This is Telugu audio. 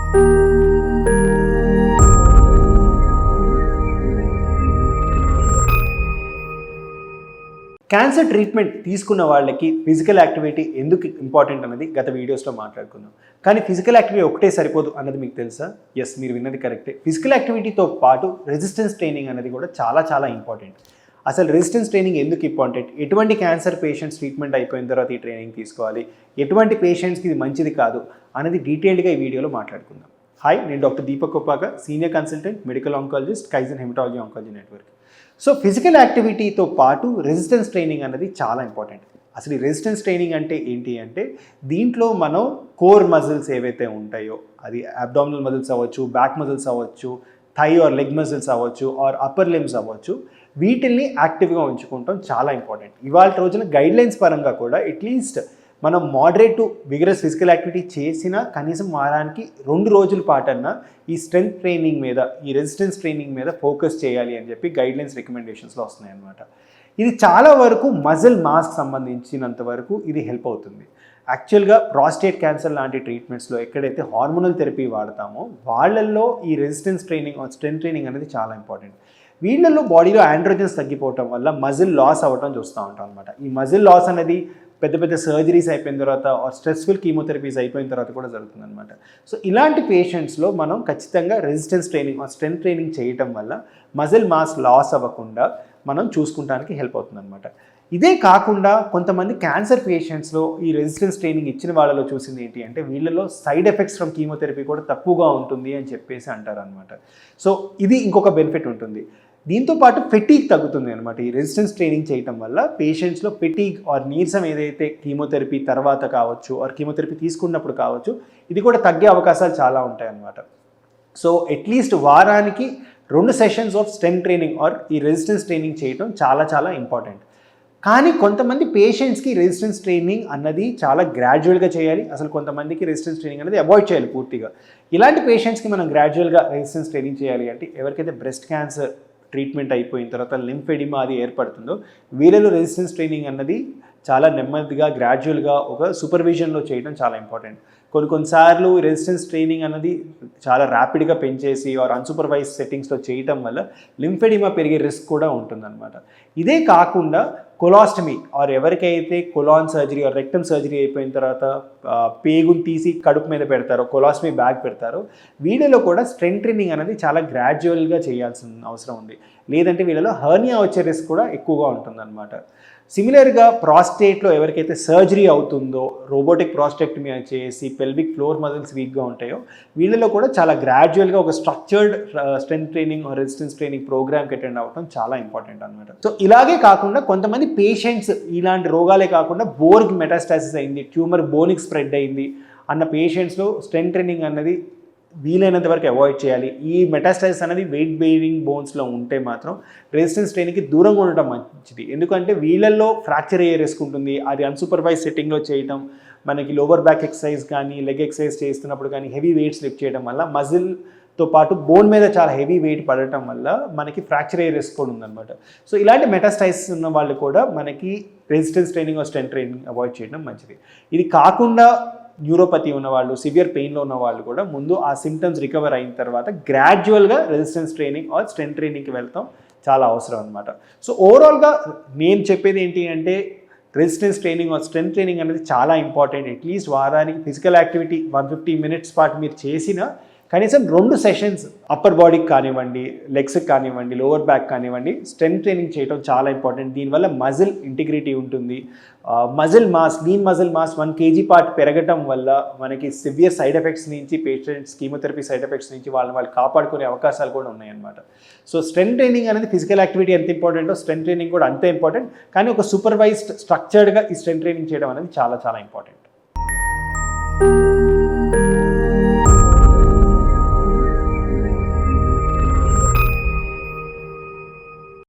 క్యాన్సర్ ట్రీట్మెంట్ తీసుకున్న వాళ్ళకి ఫిజికల్ యాక్టివిటీ ఎందుకు ఇంపార్టెంట్ అన్నది గత వీడియోస్లో మాట్లాడుకున్నాం. కానీ ఫిజికల్ యాక్టివిటీ ఒకటే సరిపోదు అన్నది మీకు తెలుసా? ఎస్, మీరు విన్నది కరెక్టే. ఫిజికల్ యాక్టివిటీతో పాటు రెసిస్టెన్స్ ట్రైనింగ్ అనేది కూడా చాలా చాలా ఇంపార్టెంట్. అసలు రెసిస్టెన్స్ ట్రైనింగ్ ఎందుకు ఇంపార్టెంట్, ఎటువంటి క్యాన్సర్ పేషెంట్స్ ట్రీట్మెంట్ అయిపోయిన తర్వాత ఈ ట్రైనింగ్ తీసుకోవాలి, ఎటువంటి పేషెంట్స్కి ఇది మంచిది కాదు అనేది డీటెయిల్డ్గా ఈ వీడియోలో మాట్లాడుకుందాం. హాయ్, నేను doctor Deepak Koppaka, senior consultant medical oncologist, Kaizen haematology oncology network. So physical యాక్టివిటీతో పాటు రెసిస్టెన్స్ ట్రైనింగ్ అనేది చాలా ఇంపార్టెంట్. అసలు ఈ రెసిస్టెన్స్ ట్రైనింగ్ అంటే ఏంటి అంటే, దీంట్లో మనం కోర్ మజిల్స్ ఏవైతే ఉంటాయో, అది అబ్డామినల్ మజిల్స్ అవ్వచ్చు, బ్యాక్ మజిల్స్ అవ్వచ్చు, థై ఆర్ లెగ్ మజిల్స్ అవ్వచ్చు, ఆర్ అప్పర్ లిమ్స్ అవ్వచ్చు, వీటిల్ని యాక్టివ్గా ఉంచుకుంటాం చాలా ఇంపార్టెంట్. ఇవాళ రోజున గైడ్లైన్స్ పరంగా కూడా అట్లీస్ట్ మనం moderate to vigorous physical activity చేసిన కనీసం వారానికి 2 రోజుల పాటన్నా ఈ స్ట్రెంగ్త్ ట్రైనింగ్ మీద, ఈ రెసిస్టెన్స్ ట్రైనింగ్ మీద ఫోకస్ చేయాలి అని చెప్పి గైడ్లైన్స్ రికమెండేషన్స్లో వస్తున్నాయి అన్నమాట. ఇది చాలా వరకు మజిల్ మాస్కి సంబంధించినంత వరకు ఇది హెల్ప్ అవుతుంది. యాక్చువల్గా ప్రాస్టేట్ క్యాన్సర్ లాంటి ట్రీట్మెంట్స్లో ఎక్కడైతే హార్మోనల్ థెరపీ వాడతామో వాళ్ళల్లో ఈ రెసిస్టెన్స్ ట్రైనింగ్, స్ట్రెంగ్త్ ట్రైనింగ్ అనేది చాలా ఇంపార్టెంట్. వీళ్ళల్లో బాడీలో ఆండ్రోజన్స్ తగ్గిపోవటం వల్ల మజిల్ లాస్ అవ్వడం చూస్తూ ఉంటాం అనమాట. ఈ మజిల్ లాస్ అనేది పెద్ద పెద్ద సర్జరీస్ అయిపోయిన తర్వాత, స్ట్రెస్ఫుల్ కీమోథెరపీస్ అయిపోయిన తర్వాత కూడా జరుగుతుంది అనమాట. సో ఇలాంటి పేషెంట్స్లో మనం ఖచ్చితంగా రెసిస్టెన్స్ ట్రైనింగ్, స్ట్రెంగ్త్ ట్రైనింగ్ చేయటం వల్ల మజిల్ మాస్ లాస్ అవ్వకుండా మనం చూసుకుంటానికి హెల్ప్ అవుతుంది అనమాట. ఇదే కాకుండా కొంతమంది క్యాన్సర్ పేషెంట్స్లో ఈ రెసిస్టెన్స్ ట్రైనింగ్ ఇచ్చిన వాళ్ళలో చూసింది ఏంటి అంటే, వీళ్ళలో సైడ్ ఎఫెక్ట్స్ ఫ్రమ్ కీమోథెరపీ కూడా తక్కువగా ఉంటుంది అని చెప్పేసి అంటారు అనమాట. సో ఇది ఇంకొక బెనిఫిట్ ఉంటుంది. దీంతో పాటు ఫెటీగ్ తగ్గుతుంది అనమాట. ఈ రెసిస్టెన్స్ ట్రైనింగ్ చేయటం వల్ల పేషెంట్స్లో ఫెటీగ్ ఆర్ నీరసం ఏదైతే కీమోథెరపీ తర్వాత కావచ్చు, ఆర్ కీమోథెరపీ తీసుకున్నప్పుడు కావచ్చు, ఇది కూడా తగ్గే అవకాశాలు చాలా ఉంటాయి అన్నమాట. సో అట్లీస్ట్ వారానికి 2 sessions of strength training or ఈ రెసిస్టెన్స్ ట్రైనింగ్ చేయటం చాలా చాలా ఇంపార్టెంట్. కానీ కొంతమంది పేషెంట్స్కి రెసిస్టెన్స్ ట్రైనింగ్ అన్నది చాలా గ్రాడ్యువల్గా చేయాలి. అసలు కొంతమందికి రెసిస్టెన్స్ ట్రైనింగ్ అనేది అవాయిడ్ చేయాలి పూర్తిగా. ఇలాంటి పేషెంట్స్కి మనం గ్రాడ్యువల్గా రెసిస్టెన్స్ ట్రైనింగ్ చేయాలి అంటే, ఎవరికైతే బ్రెస్ట్ క్యాన్సర్ ట్రీట్మెంట్ అయిపోయిన తర్వాత లింఫెడిమా అది ఏర్పడుతుందో వీళ్ళలో రెసిస్టెన్స్ ట్రైనింగ్ అన్నది చాలా నెమ్మదిగా, గ్రాడ్యువల్గా ఒక సూపర్విజన్లో చేయడం చాలా ఇంపార్టెంట్. కొన్నిసార్లు రెసిస్టెన్స్ ట్రైనింగ్ అన్నది చాలా ర్యాపిడ్గా పెంచేసి ఆర్ అన్సూపర్వైజ్ సెట్టింగ్స్లో చేయటం వల్ల లింఫెడిమా పెరిగే రిస్క్ కూడా ఉంటుందన్నమాట. ఇదే కాకుండా కొలాస్టమీ ఆర్ ఎవరికైతే colon surgery or rectum surgery అయిపోయిన తర్వాత పేగుని తీసి కడుపు మీద పెడతారో, కొలాస్టమీ బ్యాగ్ పెడతారో, వీళ్ళలో కూడా స్ట్రెంగ్త్ ట్రైనింగ్ అనేది చాలా గ్రాడ్యువల్గా చేయాల్సిన అవసరం ఉంది. లేదంటే వీళ్ళలో హర్నియా వచ్చే రిస్క్ కూడా ఎక్కువగా ఉంటుందన్నమాట. సిమిలర్గా ప్రాస్టేట్లో ఎవరికైతే సర్జరీ అవుతుందో, రోబోటిక్ ప్రాస్టెక్టమీ చేసి పెల్విక్ ఫ్లోర్ మజిల్స్ వీక్గా ఉంటాయో, వీళ్ళలో కూడా చాలా గ్రాడ్యువల్గా ఒక structured strength training, resistance training ప్రోగ్రామ్కి అటెండ్ అవ్వడం చాలా ఇంపార్టెంట్ అనమాట. సో ఇలాగే కాకుండా కొంతమంది పేషెంట్స్ ఇలాంటి రోగాలే కాకుండా బోన్కి మెటాస్టాసిస్ అయింది, ట్యూమర్ బోన్కి స్ప్రెడ్ అయింది అన్న పేషెంట్స్లో స్ట్రెంగ్త్ ట్రైనింగ్ అన్నది వీలైనంత వరకు అవాయిడ్ చేయాలి. ఈ మెటాస్టాసిస్ అనేది వెయిట్ బేరింగ్ బోన్స్లో ఉంటే మాత్రం రెసిస్టెన్స్ ట్రైనింగ్కి దూరంగా ఉండటం మంచిది. ఎందుకంటే వీళ్ళల్లో ఫ్రాక్చర్ అయ్యే రిస్క్ ఉంటుంది. అది అన్సూపర్వైజ్ సెట్టింగ్లో చేయటం, మనకి లోవర్ బ్యాక్ ఎక్సర్సైజ్ కానీ లెగ్ ఎక్సర్సైజ్ చేస్తున్నప్పుడు కానీ హెవీ వెయిట్స్ లిఫ్ట్ చేయడం వల్ల మజిల్తో పాటు బోన్ మీద చాలా హెవీ వెయిట్ పడటం వల్ల మనకి ఫ్రాక్చర్ అయ్యే రిస్క్ కూడా ఉందన్నమాట. సో ఇలాంటి మెటాస్టాసిస్ ఉన్న వాళ్ళు కూడా మనకి resistance training strength training avoid చేయడం మంచిది. ఇది కాకుండా న్యూరోపతి ఉన్నవాళ్ళు, సివియర్ పెయిన్లో ఉన్న వాళ్ళు కూడా ముందు ఆ సిమ్టమ్స్ రికవర్ అయిన తర్వాత గ్రాడ్యువల్గా రెసిస్టెన్స్ ట్రైనింగ్ ఆర్ స్ట్రెంగ్త్ ట్రైనింగ్కి వెళ్తాం చాలా అవసరం అనమాట. సో ఓవరాల్గా నేను చెప్పేది ఏంటి అంటే, resistance training or strength training అనేది చాలా ఇంపార్టెంట్. అట్లీస్ట్ వారానికి ఫిజికల్ యాక్టివిటీ 150 మినిట్స్ పాటు మీరు చేసిన కనీసం 2 సెషన్స్ అప్పర్ బాడీకి కానివ్వండి, లెగ్స్కి కానివ్వండి, లోవర్ బ్యాక్ కానివ్వండి, స్ట్రెంగ్త్ ట్రైనింగ్ చేయడం చాలా ఇంపార్టెంట్. దీనివల్ల మజిల్ ఇంటిగ్రిటీ ఉంటుంది. Muscle mass, lean muscle mass 1 kg part పెరగటం వల్ల మనకి సివియర్ సైడ్ ఎఫెక్ట్స్ నుంచి, పేషెంట్స్ కీమోథెరపీ సైడ్ ఎఫెక్ట్స్ నుంచి వాళ్ళు కాపాడుకునే అవకాశాలు కూడా ఉన్నాయన్నమాట. సో స్ట్రెంగ్త్ ట్రైనింగ్ అనేది ఫిజికల్ యాక్టివిటీ ఎంత ఇంపార్టెంటో స్ట్రెంగ్త్ ట్రైనింగ్ కూడా అంతే ఇంపార్టెంట్. కానీ ఒక సూపర్వైజ్డ్, స్ట్రక్చర్డ్గా ఈ స్ట్రెంగ్త్ ట్రైనింగ్ చేయడం అనేది చాలా చాలా ఇంపార్టెంట్.